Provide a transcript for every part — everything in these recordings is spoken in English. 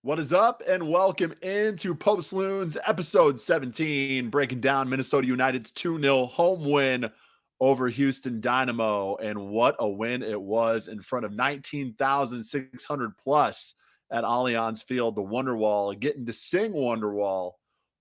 What is up, and welcome into Post Loons episode 17, breaking down Minnesota United's 2-0 home win over Houston Dynamo. And what a win it was in front of 19,600 plus at Allianz Field. The Wonderwall getting to sing Wonderwall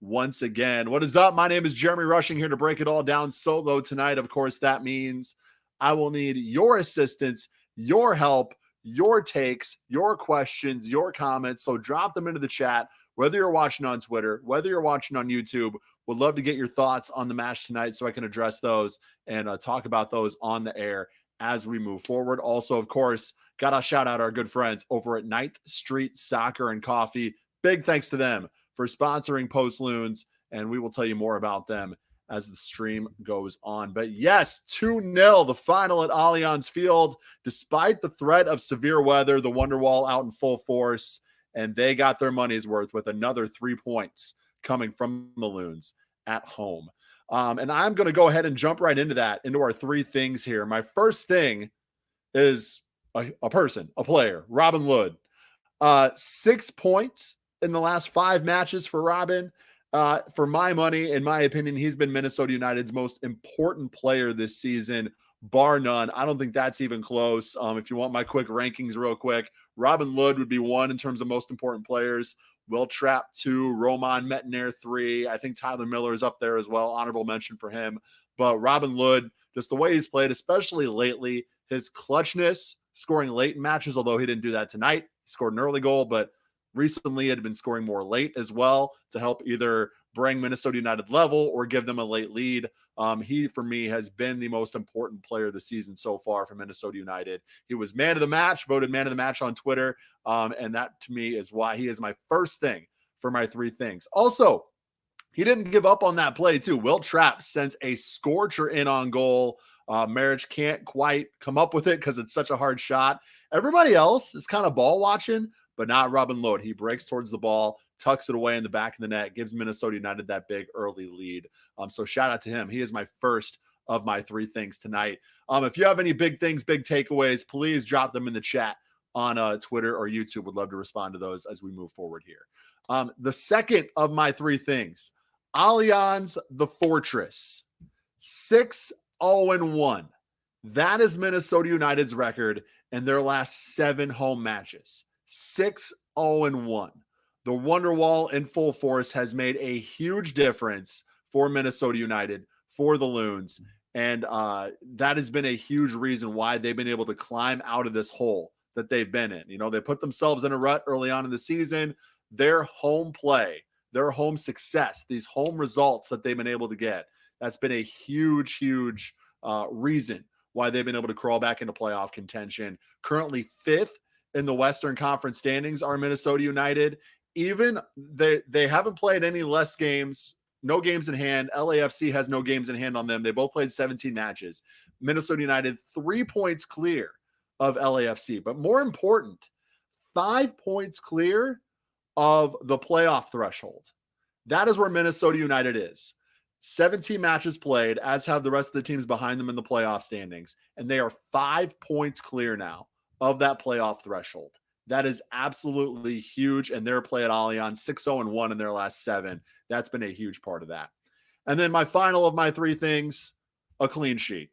once again. What is up? My name is Jeremy Rushing, here to break it all down solo tonight. Of course, that means I will need your assistance, your help, your takes, your questions, your comments. So drop them into the chat, whether you're watching on Twitter, whether you're watching on YouTube. Would love to get your thoughts on the match tonight so I can address those and talk about those on the air as we move forward. Also, of course, got to shout out our good friends over at 9th Street Soccer and Coffee. Big thanks to them for sponsoring Post Loons, and we will tell you more about them as the stream goes on. But yes, 2-0, the final at Allianz Field. Despite the threat of severe weather, the Wonderwall out in full force, and they got their money's worth with another 3 points coming from the Loons at home. And I'm going to go ahead and jump right into that, into our three things here. My first thing is a person, a player, Robin Lod. 6 points in the last 5 matches for Robin. For my money, in my opinion, he's been Minnesota United's most important player this season, bar none. I don't think that's even close. If you want my quick rankings real quick, Robin Lod would be 1 in terms of most important players. Will Trapp 2, Roman Metnair 3. I think Tyler Miller is up there as well. Honorable mention for him. But Robin Lod, just the way he's played, especially lately, his clutchness, scoring late in matches, although he didn't do that tonight. He scored an early goal, but recently had been scoring more late as well to help either bring Minnesota United level or give them a late lead. He, for me, has been the most important player of the season so far for Minnesota United. He was man of the match, voted man of the match on Twitter. And that, to me, is why he is my first thing for my 3 things. Also, he didn't give up on that play, too. Will Trapp sends a scorcher in on goal. Marriage can't quite come up with it because it's such a hard shot. Everybody else is kind of ball watching, but not Robin Lod. He breaks towards the ball, tucks it away in the back of the net, gives Minnesota United that big early lead. So shout out to him. He is my first of my 3 things tonight. If you have any big things, big takeaways, please drop them in the chat on Twitter or YouTube. Would love to respond to those as we move forward here. The second of my 3 things, Allianz the Fortress, 6-0-1. That is Minnesota United's record in their last 7 home matches. 6-0-1. The Wonderwall in full force has made a huge difference for Minnesota United, for the Loons. And that has been a huge reason why they've been able to climb out of this hole that they've been in. You know, they put themselves in a rut early on in the season. Their home play, their home success, these home results that they've been able to get, that's been a huge, huge reason why they've been able to crawl back into playoff contention. Currently 5th in the Western Conference standings are Minnesota United. Even they haven't played any less games, no games in hand. LAFC has no games in hand on them. They both played 17 matches. Minnesota United 3 points clear of LAFC, but more important, 5 points clear of the playoff threshold. That is where Minnesota United is. 17 matches played, as have the rest of the teams behind them in the playoff standings, and they are 5 points clear now of that playoff threshold. That is absolutely huge, and their play at Allianz, 6-0-1 in their last 7. That's been a huge part of that. And then my final of my 3 things, a clean sheet.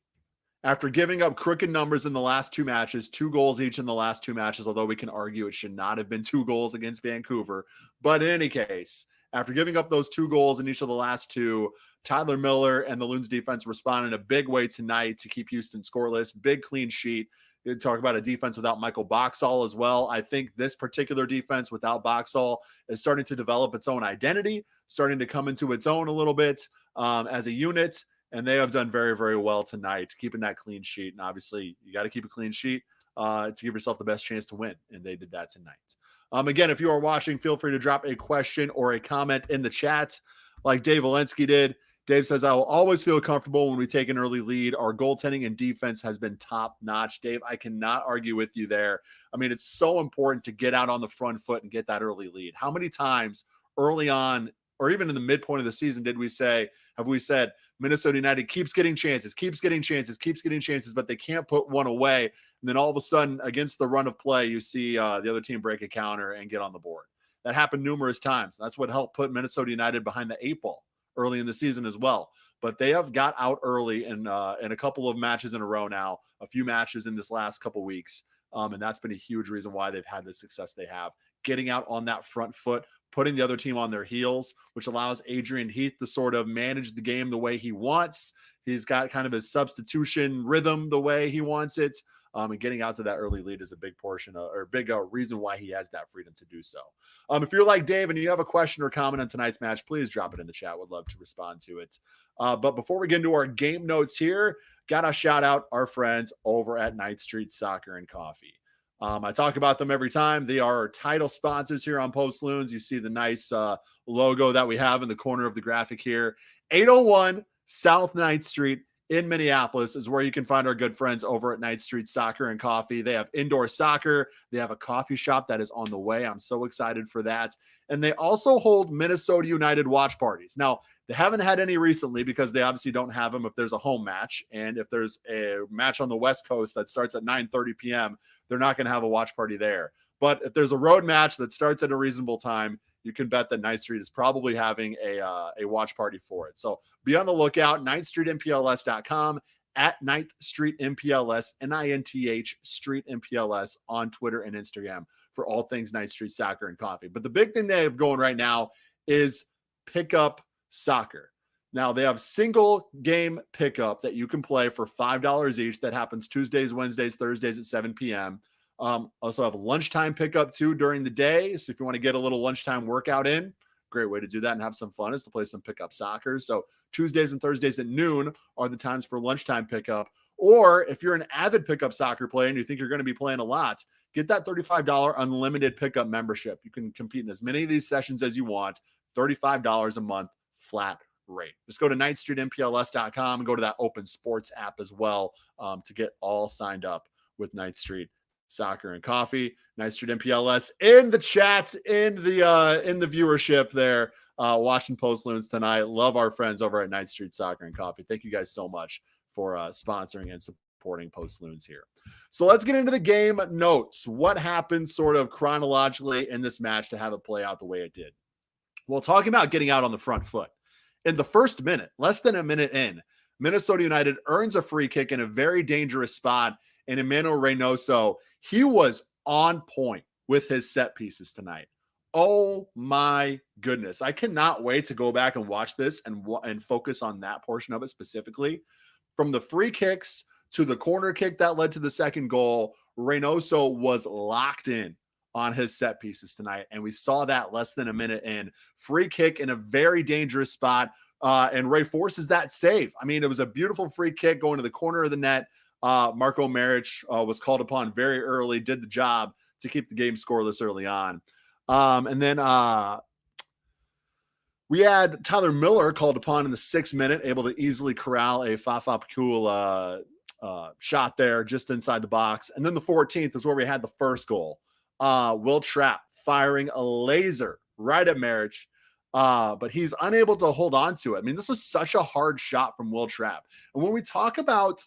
After giving up crooked numbers in the last 2 matches, 2 goals each in the last 2 matches, although we can argue it should not have been 2 goals against Vancouver. But in any case, after giving up those 2 goals in each of the last 2, Tyler Miller and the Loons defense responded in a big way tonight to keep Houston scoreless. Big clean sheet. You talk about a defense without Michael Boxall as well. I think this particular defense without Boxall is starting to develop its own identity, starting to come into its own a little bit as a unit. And they have done very, very well tonight, keeping that clean sheet. And obviously, you got to keep a clean sheet to give yourself the best chance to win. And they did that tonight. Again, if you are watching, feel free to drop a question or a comment in the chat like Dave Valensky did. Dave says, I will always feel comfortable when we take an early lead. Our goaltending and defense has been top notch. Dave, I cannot argue with you there. I mean, it's so important to get out on the front foot and get that early lead. How many times early on, or even in the midpoint of the season, have we said Minnesota United keeps getting chances, but they can't put one away. And then all of a sudden, against the run of play, you see the other team break a counter and get on the board. That happened numerous times. That's what helped put Minnesota United behind the 8 ball early in the season as well. But they have got out early in a couple of matches in a row now, a few matches in this last couple weeks. And that's been a huge reason why they've had the success they have. Getting out on that front foot, putting the other team on their heels, which allows Adrian Heath to sort of manage the game the way he wants. He's got kind of his substitution rhythm the way he wants it. And getting out to that early lead is a big portion or a big reason why he has that freedom to do so. If you're like Dave and you have a question or comment on tonight's match, please drop it in the chat. Would love to respond to it. But before we get into our game notes here, got to shout out our friends over at 9th Street Soccer and Coffee. I talk about them every time. They are our title sponsors here on Post Loons. You see the nice logo that we have in the corner of the graphic here. 801 South 9th Street in Minneapolis is where you can find our good friends over at 9th Street Soccer and Coffee. They have indoor soccer. They have a coffee shop that is on the way. I'm so excited for that. And they also hold Minnesota United watch parties. Now, they haven't had any recently because they obviously don't have them if there's a home match. And if there's a match on the West Coast that starts at 9:30 p.m., they're not going to have a watch party there. But if there's a road match that starts at a reasonable time, you can bet that 9th Street is probably having a watch party for it. So be on the lookout, 9thstreetmpls.com, at 9th Street MPLS, NINTH Street MPLS on Twitter and Instagram for all things 9th Street Soccer and Coffee. But the big thing they have going right now is pickup soccer. Now, they have single game pickup that you can play for $5 each. That happens Tuesdays, Wednesdays, Thursdays at 7 p.m. Also have a lunchtime pickup too during the day. So if you want to get a little lunchtime workout in, great way to do that and have some fun is to play some pickup soccer. So Tuesdays and Thursdays at noon are the times for lunchtime pickup. Or if you're an avid pickup soccer player and you think you're going to be playing a lot, get that $35 unlimited pickup membership. You can compete in as many of these sessions as you want, $35 a month, flat rate. Just go to 9thstreetmpls.com and go to that Open Sports app as well to get all signed up with 9th Street Soccer and Coffee. 9th Street MPLS in the chat, in the viewership there, watching Post Loons tonight. Love our friends over at 9th Street Soccer and Coffee. Thank you guys so much for sponsoring and supporting Post Loons here. So let's get into the game notes. What happened sort of chronologically in this match to have it play out the way it did? Well, talking about getting out on the front foot. In the first minute, less than a minute in, Minnesota United earns a free kick in a very dangerous spot. And Emmanuel Reynoso, he was on point with his set pieces tonight. Oh my goodness. I cannot wait to go back and watch this and focus on that portion of it specifically. From the free kicks to the corner kick that led to the second goal, Reynoso was locked in on his set pieces tonight. And we saw that less than a minute in. Free kick in a very dangerous spot. And Ray forces that save. I mean, it was a beautiful free kick going to the corner of the net. Marco Maric was called upon very early, did the job to keep the game scoreless early on. And then we had Tyler Miller called upon in the 6th minute, able to easily corral a Fafa Pakul shot there just inside the box. And then the 14th is where we had the first goal. Will Trapp firing a laser right at Maric, but he's unable to hold on to it. I mean, this was such a hard shot from Will Trapp. And when we talk about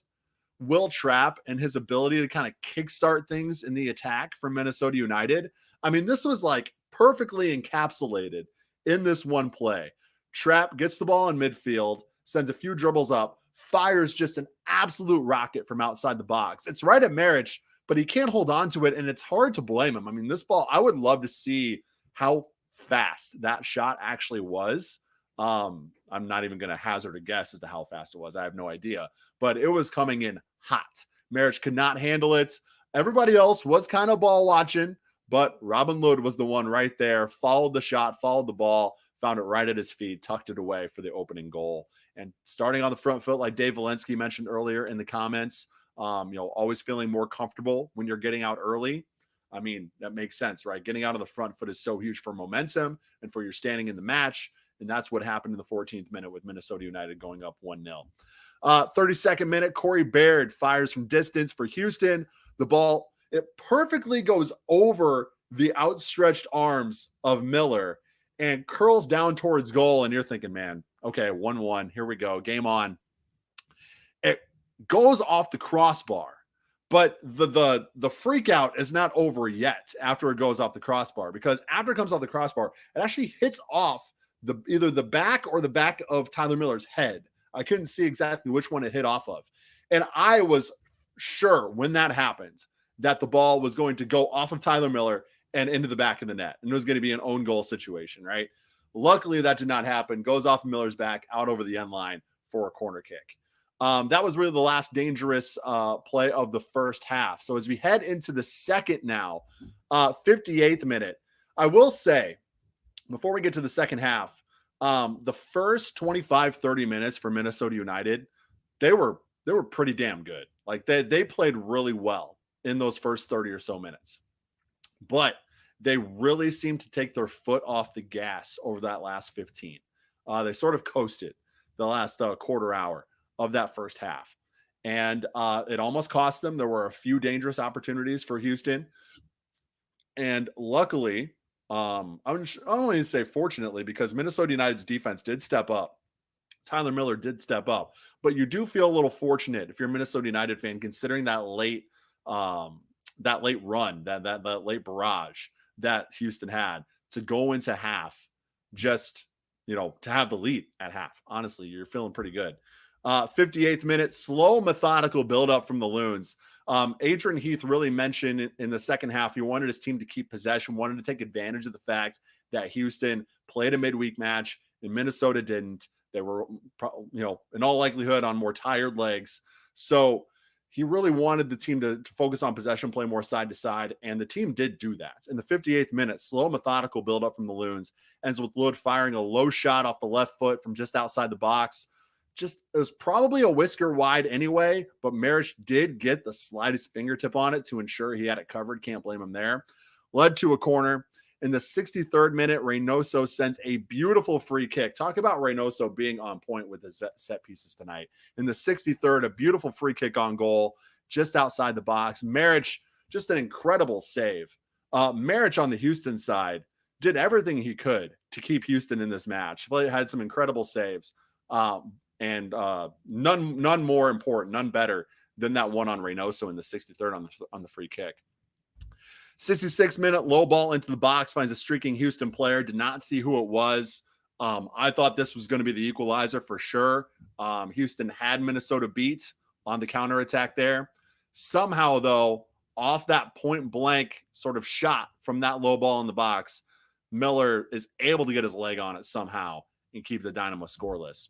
Will Trapp and his ability to kind of kickstart things in the attack for Minnesota United, I mean, this was like perfectly encapsulated in this one play. Trapp gets the ball in midfield, sends a few dribbles up, fires just an absolute rocket from outside the box. It's right at Maric, but he can't hold on to it, and it's hard to blame him. I mean, this ball, I would love to see how fast that shot actually was. I'm not even going to hazard a guess as to how fast it was. I have no idea, but it was coming in hot. Maric could not handle it. Everybody else was kind of ball watching, but Robin Lod was the one right there, followed the shot, followed the ball, found it right at his feet, tucked it away for the opening goal. And starting on the front foot, like Dave Valensky mentioned earlier in the comments, always feeling more comfortable when you're getting out early. I mean, that makes sense, right? Getting out of the front foot is so huge for momentum and for your standing in the match. And that's what happened in the 14th minute with Minnesota United going up 1-0. 32nd minute, Corey Baird fires from distance for Houston. The ball, it perfectly goes over the outstretched arms of Miller and curls down towards goal. And you're thinking, man, okay, 1-1, here we go, game on. It goes off the crossbar, But the freak out is not over yet after it goes off the crossbar, because after it comes off the crossbar, it actually hits off either the back or the back of Tyler Miller's head. I couldn't see exactly which one it hit off of. And I was sure when that happened that the ball was going to go off of Tyler Miller and into the back of the net. And it was going to be an own goal situation, right? Luckily, that did not happen. Goes off of Miller's back, out over the end line for a corner kick. That was really the last dangerous play of the first half. So as we head into the second now, 58th minute, I will say, before we get to the second half, the first 25, 30 minutes for Minnesota United, they were pretty damn good. Like they played really well in those first 30 or so minutes. But they really seemed to take their foot off the gas over that last 15. They sort of coasted the last quarter hour of that first half. And it almost cost them. There were a few dangerous opportunities for Houston. And luckily, I don't want to say fortunately, because Minnesota United's defense did step up. Tyler Miller did step up. But you do feel a little fortunate if you're a Minnesota United fan, considering that late run, that late barrage that Houston had to go into half, just, to have the lead at half. Honestly, you're feeling pretty good. 58th minute, slow, methodical buildup from the Loons. Adrian Heath really mentioned in the second half, he wanted his team to keep possession, wanted to take advantage of the fact that Houston played a midweek match and Minnesota didn't. They were, in all likelihood on more tired legs. So he really wanted the team to focus on possession, play more side to side, and the team did do that. In the 58th minute, slow, methodical buildup from the Loons ends with Lod firing a low shot off the left foot from just outside the box. It was probably a whisker wide anyway, but Maric did get the slightest fingertip on it to ensure he had it covered. Can't blame him there. Led to a corner. In the 63rd minute, Reynoso sends a beautiful free kick. Talk about Reynoso being on point with his set pieces tonight. In the 63rd, a beautiful free kick on goal, just outside the box. Maric, just an incredible save. Maric on the Houston side did everything he could to keep Houston in this match. He had some incredible saves. And none more important, none better than that one on Reynoso in the 63rd on the free kick. 66th minute, low ball into the box, finds a streaking Houston player. Did not see who it was. I thought this was going to be the equalizer for sure. Houston had Minnesota beat on the counterattack there. Somehow, though, off that point blank sort of shot from that low ball in the box, Miller is able to get his leg on it somehow and keep the Dynamo scoreless.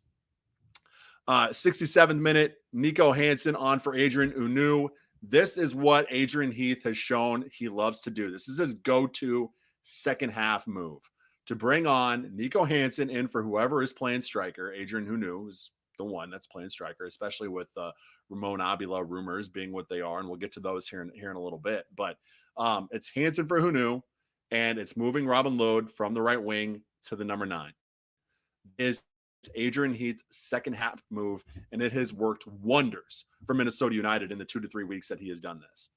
67th minute, Nico Hansen on for Adrian Unu. This is what Adrian Heath has shown he loves to do. This is his go-to second half move, to bring on Nico Hansen in for whoever is playing striker. Adrian Unu is the one that's playing striker, especially with Ramon Abula rumors being what they are, and we'll get to those here in a little bit. But it's Hansen for Unu, and it's moving Robin Lod from the right wing to the number 9. Is Adrian Heath's second half move, and it has worked wonders for Minnesota United in the 2 to 3 weeks that he has done this.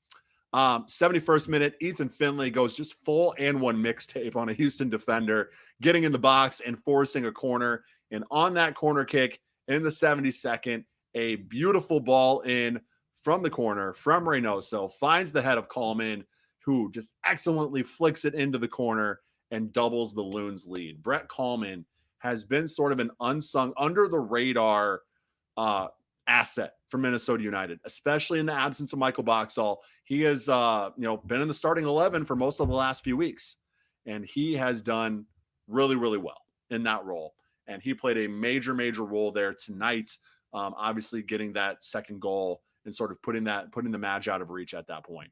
71st minute, Ethan Finlay goes just full and one mixtape on a Houston defender, getting in the box and forcing a corner. And on that corner kick in the 72nd, a beautiful ball in from the corner from Reynoso finds the head of Coleman, who just excellently flicks it into the corner and doubles the Loons lead. Brett Coleman has been sort of an unsung, under the radar asset for Minnesota United, especially in the absence of Michael Boxall. He has, been in the starting 11 for most of the last few weeks, and he has done really, really well in that role. And he played a major, major role there tonight, obviously getting that second goal and sort of putting the match out of reach at that point.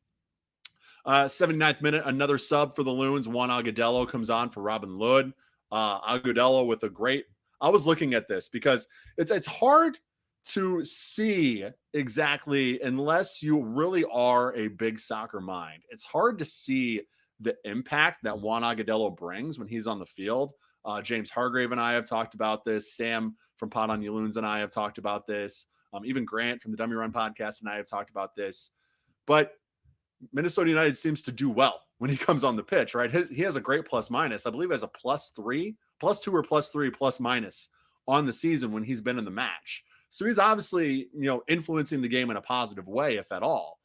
79th minute, another sub for the Loons. Juan Agudelo comes on for Robin Lod. Agudelo with a great, I was looking at this because it's hard to see exactly, unless you really are a big soccer mind. It's hard to see the impact that Juan Agudelo brings when he's on the field. James Hargrave and I have talked about this. Sam from Pod on Loons and I have talked about this. Even Grant from the Dummy Run podcast and I have talked about this. But Minnesota United seems to do well when he comes on the pitch, right? He has a great plus minus. I believe he has a +2 or +3 plus minus on the season when he's been in the match. So he's obviously, influencing the game in a positive way, if at all.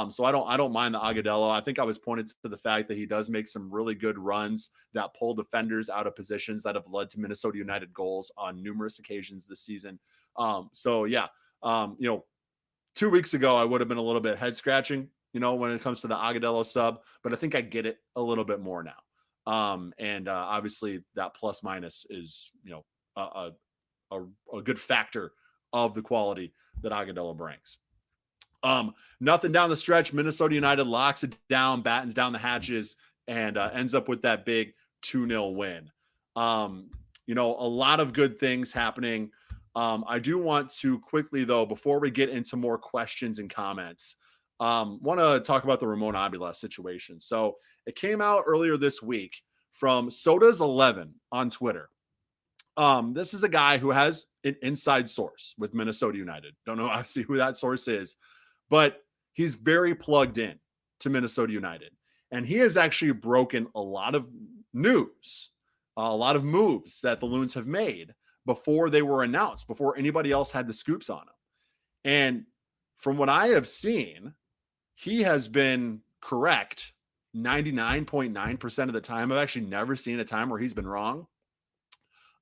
So I don't mind the Agudelo. I think I was pointed to the fact that he does make some really good runs that pull defenders out of positions that have led to Minnesota United goals on numerous occasions this season. So yeah, 2 weeks ago, I would have been a little bit head scratching, when it comes to the Agudelo sub, but I think I get it a little bit more now. And obviously that plus minus is, a good factor of the quality that Agudelo brings. Nothing down the stretch. Minnesota United locks it down, battens down the hatches, and ends up with that big 2-0 win. A lot of good things happening. I do want to quickly, though, before we get into more questions and comments, want to talk about the Ramon Abula situation. So it came out earlier this week from Sodas11 on Twitter. This is a guy who has an inside source with Minnesota United. Don't know obviously who that source is, but he's very plugged in to Minnesota United. And he has actually broken a lot of news, a lot of moves that the Loons have made before they were announced, before anybody else had the scoops on him. And from what I have seen, he has been correct 99.9% of the time. I've actually never seen a time where he's been wrong.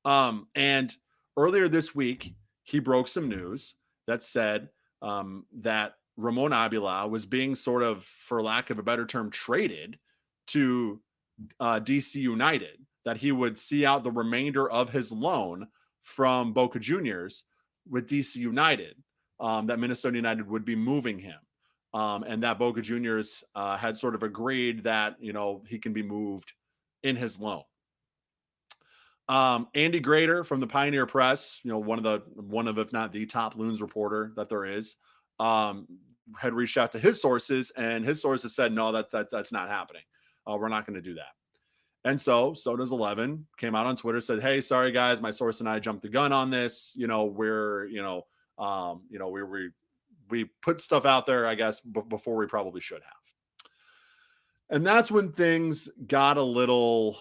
And earlier this week, he broke some news that said that Ramon Abula was being sort of, for lack of a better term, traded to DC United, that he would see out the remainder of his loan from Boca Juniors with DC United, that Minnesota United would be moving him. And that Boca Juniors had sort of agreed that, he can be moved in his loan. Andy Grader from the Pioneer Press, one of, if not the top Loons reporter that there is, had reached out to his sources, and his sources said, no, that's not happening. We're not going to do that. And so Sodas11 came out on Twitter, said, hey, sorry guys, my source and I jumped the gun on this. We put stuff out there, I guess, before we probably should have. And that's when things got a little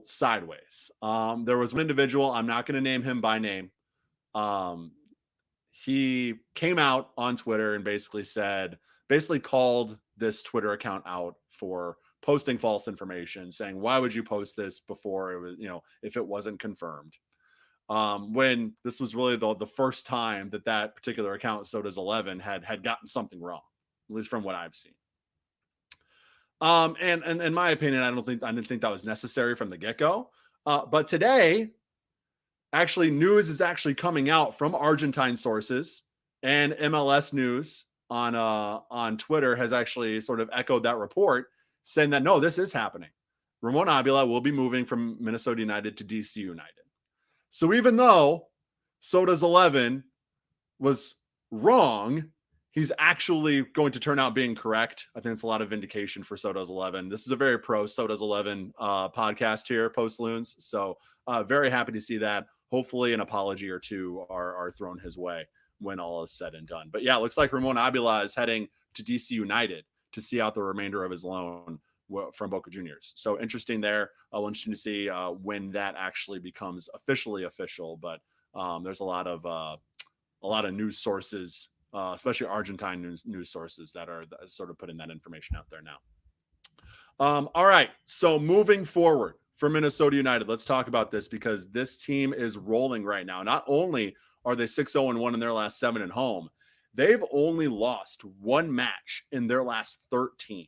sideways. There was one individual, I'm not going to name him by name. He came out on Twitter and basically called this Twitter account out for posting false information, saying, why would you post this before it was, if it wasn't confirmed? When this was really the first time that particular account, Sodas11, had gotten something wrong, at least from what I've seen. And in my opinion, I didn't think that was necessary from the get-go. But today, actually, news is actually coming out from Argentine sources, and MLS News on Twitter has actually sort of echoed that report, saying that no, this is happening. Ramon Abula will be moving from Minnesota United to DC United. So even though Sodas11 was wrong, he's actually going to turn out being correct. I think it's a lot of vindication for Sodas11. This is a very pro Sodas11 podcast here, post Loons. So very happy to see that. Hopefully an apology or two are thrown his way when all is said and done. But yeah, it looks like Ramon Abula is heading to DC United to see out the remainder of his loan from Boca Juniors. So interesting there. Interesting to see when that actually becomes officially official. But there's a lot of news sources, especially Argentine news sources, that are sort of putting that information out there now. All right. So moving forward for Minnesota United, let's talk about this, because this team is rolling right now. Not only are they 6-0-1 in their last 7 at home, they've only lost one match in their last 13.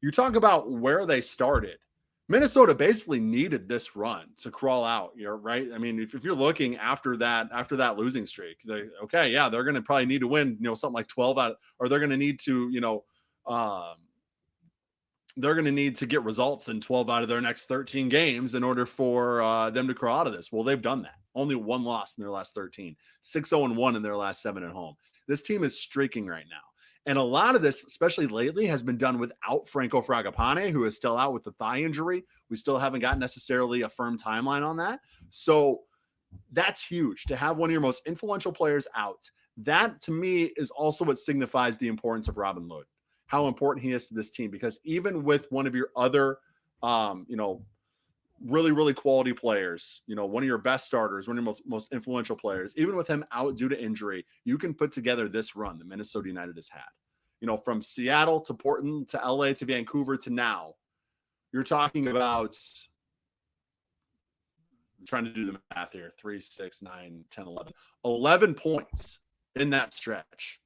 You talk about where they started. Minnesota basically needed this run to crawl out. You're right. I mean, if you're looking after that losing streak, they're going to probably need to win, something like 12 out, or they're going to need to, they're going to need to get results in 12 out of their next 13 games in order for them to crawl out of this. Well, they've done that. Only one loss in their last 13, 6-0-1 in their last 7 at home. This team is streaking right now. And a lot of this, especially lately, has been done without Franco Fragapane, who is still out with the thigh injury. We still haven't got necessarily a firm timeline on that. So that's huge to have one of your most influential players out. That, to me, is also what signifies the importance of Robin Lod, how important he is to this team, because even with one of your other, really, really quality players, one of your best starters, one of your most influential players, even with him out due to injury, you can put together this run that Minnesota United has had. From Seattle to Portland to LA to Vancouver to now, you're talking about, I'm trying to do the math here, 3, 6, 9, 10, 11 points in that stretch.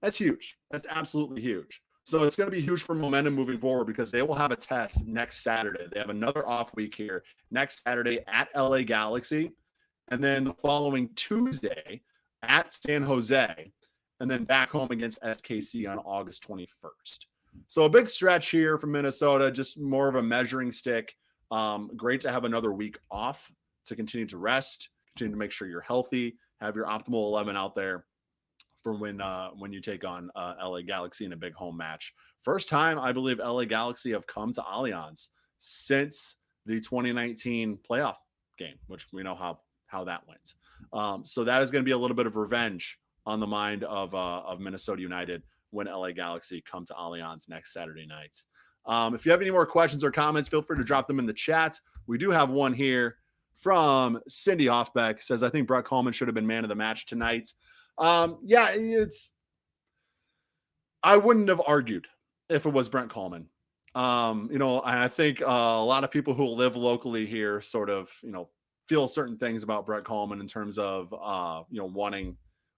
That's huge. That's absolutely huge. So it's going to be huge for momentum moving forward because they will have a test next Saturday. They have another off week here next Saturday at LA Galaxy, and then the following Tuesday at San Jose, and then back home against SKC on August 21st. So a big stretch here from Minnesota, just more of a measuring stick. Great to have another week off to continue to rest, continue to make sure you're healthy, have your optimal 11 out there for when you take on LA Galaxy in a big home match. First time, I believe, LA Galaxy have come to Allianz since the 2019 playoff game, which we know how that went. So that is going to be a little bit of revenge on the mind of Minnesota United when LA Galaxy come to Allianz next Saturday night. If you have any more questions or comments, feel free to drop them in the chat. We do have one here from Cindy Hoffbeck. Says, I think Brett Coleman should have been man of the match tonight. I wouldn't have argued if it was Brent Coleman. I think a lot of people who live locally here sort of, feel certain things about Brett Coleman in terms of,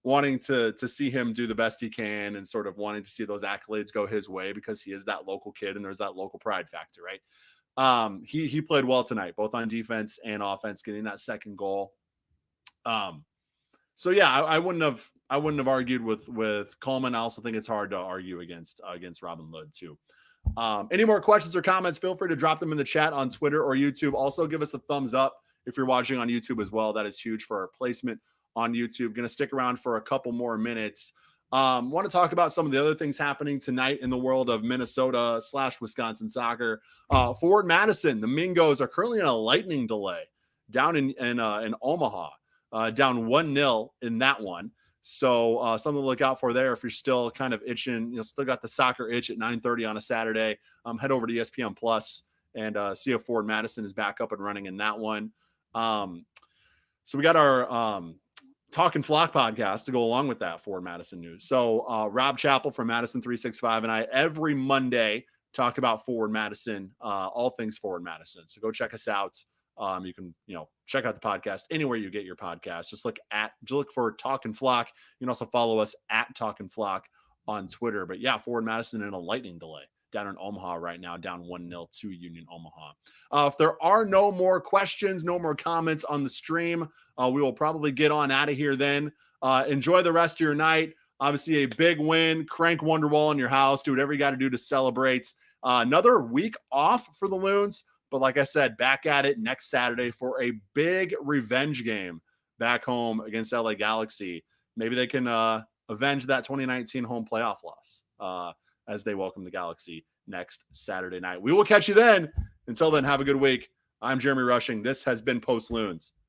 wanting to see him do the best he can and sort of wanting to see those accolades go his way because he is that local kid and there's that local pride factor, right? He played well tonight, both on defense and offense, getting that second goal. So yeah, I wouldn't have argued with Coleman. I also think it's hard to argue against Robin Lod too. Any more questions or comments, feel free to drop them in the chat on Twitter or YouTube. Also give us a thumbs up if you're watching on YouTube as well. That is huge for our placement on YouTube. Going to stick around for a couple more minutes. Want to talk about some of the other things happening tonight in the world of Minnesota / Wisconsin soccer. Forward Madison, the Mingos are currently in a lightning delay down in Omaha. Down 1-0 in that one. So something to look out for there if you're still kind of itching, still got the soccer itch at 9:30 on a Saturday. Head over to ESPN Plus and see if Forward Madison is back up and running in that one. So we got our Talking Flock podcast to go along with that Forward Madison news. So Rob Chappell from Madison 365 and I every Monday talk about Forward Madison, all things Forward Madison. So go check us out. You can, check out the podcast anywhere you get your podcast. Just look for Talkin' Flock. You can also follow us at Talkin' Flock on Twitter. But yeah, Forward Madison in a lightning delay down in Omaha right now, down 1-0 to Union Omaha. If there are no more questions, no more comments on the stream, we will probably get on out of here then. Enjoy the rest of your night. Obviously a big win. Crank Wonderwall in your house. Do whatever you got to do to celebrate. Another week off for the Loons. But like I said, back at it next Saturday for a big revenge game back home against LA Galaxy. Maybe they can avenge that 2019 home playoff loss as they welcome the Galaxy next Saturday night. We will catch you then. Until then, have a good week. I'm Jeremy Rushing. This has been Post Loons.